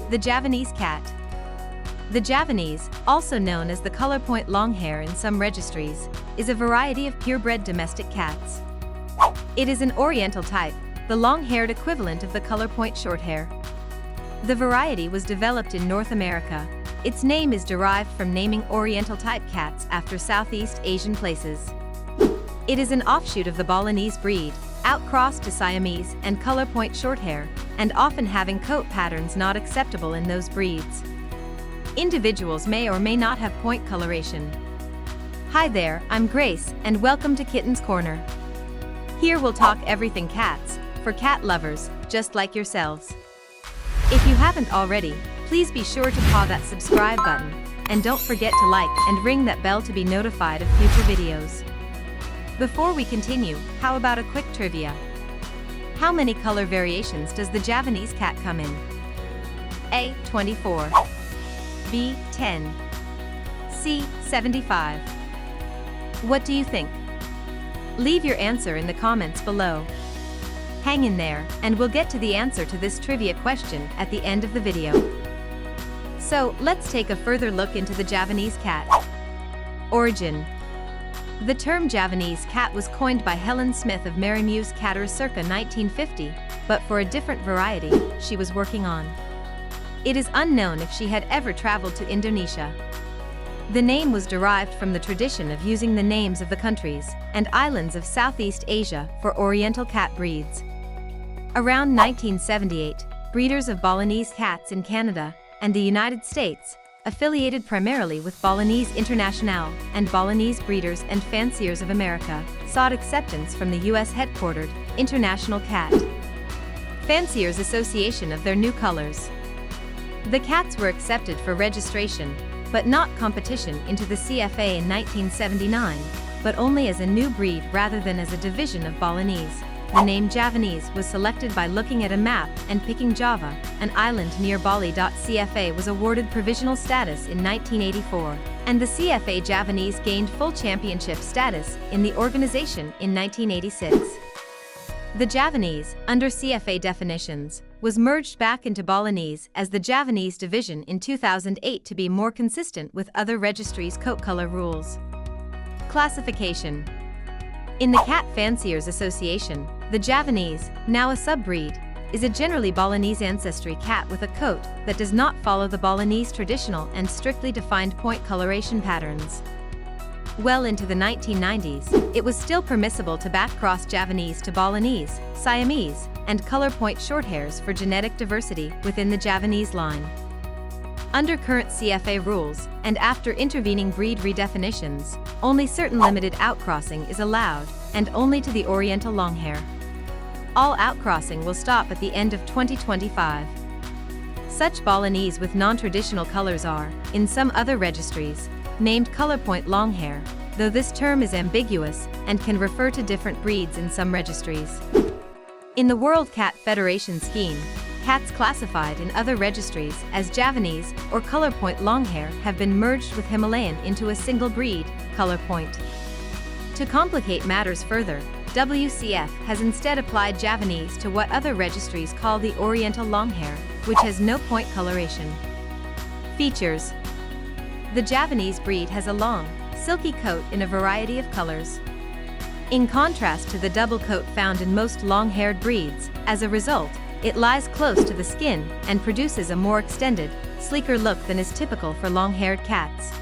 The Javanese cat. The Javanese, also known as the Colorpoint Longhair in some registries, is a variety of purebred domestic cats. It is an oriental type, the long-haired equivalent of the Colorpoint Shorthair. The variety was developed in North America. Its name is derived from naming oriental type cats after Southeast Asian places. It is an offshoot of the Balinese breed, outcrossed to Siamese and Colorpoint Shorthair, and often having coat patterns not acceptable in those breeds. Individuals may or may not have point coloration. Hi there, I'm Grace, and welcome to Kitten's Corner. Here we'll talk everything cats, for cat lovers, just like yourselves. If you haven't already, please be sure to paw that subscribe button, and don't forget to like and ring that bell to be notified of future videos. Before we continue, how about a quick trivia? How many color variations does the Javanese cat come in? A. 24. B. 10. C. 75. What do you think? Leave your answer in the comments below. Hang in there, and we'll get to the answer to this trivia question at the end of the video. So, let's take a further look into the Javanese cat. Origin. The term Javanese cat was coined by Helen Smith of Merrymews Catters circa 1950, but for a different variety she was working on. It is unknown if she had ever traveled to Indonesia. The name was derived from the tradition of using the names of the countries and islands of Southeast Asia for Oriental cat breeds. Around 1978, breeders of Balinese cats in Canada and the United States, affiliated primarily with Balinese International and Balinese Breeders and Fanciers of America, sought acceptance from the U.S. headquartered International Cat Fanciers Association of their new colors. The cats were accepted for registration, but not competition, into the CFA in 1979, but only as a new breed rather than as a division of Balinese. The name Javanese was selected by looking at a map and picking Java, an island near Bali. CFA was awarded provisional status in 1984, and the CFA Javanese gained full championship status in the organization in 1986. The Javanese, under CFA definitions, was merged back into Balinese as the Javanese division in 2008 to be more consistent with other registries' coat color rules. Classification. In the Cat Fanciers Association, the Javanese, now a subbreed, is a generally Balinese ancestry cat with a coat that does not follow the Balinese traditional and strictly defined point coloration patterns. Well into the 1990s, it was still permissible to backcross Javanese to Balinese, Siamese, and Colorpoint Shorthairs for genetic diversity within the Javanese line. Under current CFA rules, and after intervening breed redefinitions, only certain limited outcrossing is allowed, and only to the Oriental Longhair. All outcrossing will stop at the end of 2025. Such Balinese with non-traditional colors are, in some other registries, named Colorpoint Longhair, though this term is ambiguous and can refer to different breeds in some registries. In the World Cat Federation scheme, cats classified in other registries as Javanese or Colorpoint Longhair have been merged with Himalayan into a single breed, Colorpoint. To complicate matters further, WCF has instead applied Javanese to what other registries call the Oriental Longhair, which has no point coloration. Features. The Javanese breed has a long, silky coat in a variety of colors. In contrast to the double coat found in most long-haired breeds, as a result, it lies close to the skin and produces a more extended, sleeker look than is typical for long-haired cats.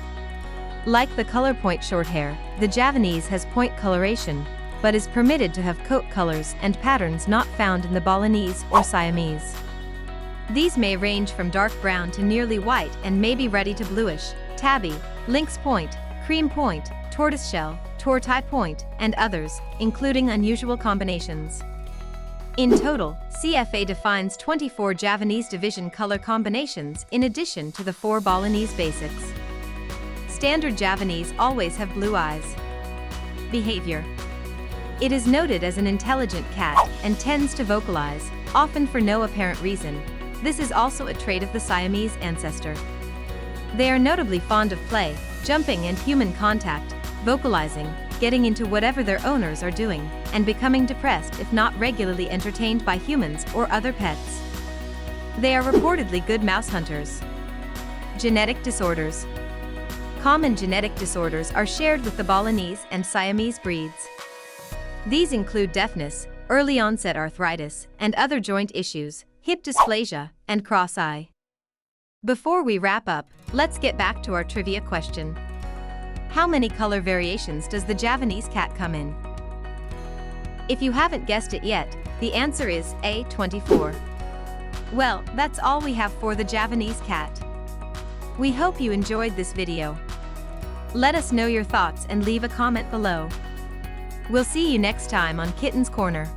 Like the Colorpoint Shorthair, the Javanese has point coloration, but is permitted to have coat colors and patterns not found in the Balinese or Siamese. These may range from dark brown to nearly white and may be ruddy to bluish, tabby, lynx point, cream point, tortoiseshell, tortie point, and others, including unusual combinations. In total, CFA defines 24 Javanese division color combinations in addition to the 4 Balinese basics. Standard Javanese always have blue eyes. Behavior. It is noted as an intelligent cat and tends to vocalize, often for no apparent reason. This is also a trait of the Siamese ancestor. They are notably fond of play, jumping and human contact, vocalizing, getting into whatever their owners are doing, and becoming depressed if not regularly entertained by humans or other pets. They are reportedly good mouse hunters. Genetic disorders. Common genetic disorders are shared with the Balinese and Siamese breeds. These include deafness, early onset arthritis, and other joint issues, hip dysplasia, and cross-eye. Before we wrap up, let's get back to our trivia question. How many color variations does the Javanese cat come in? If you haven't guessed it yet, the answer is A, 24. Well, that's all we have for the Javanese cat. We hope you enjoyed this video. Let us know your thoughts and leave a comment below. We'll see you next time on Kitten's Corner.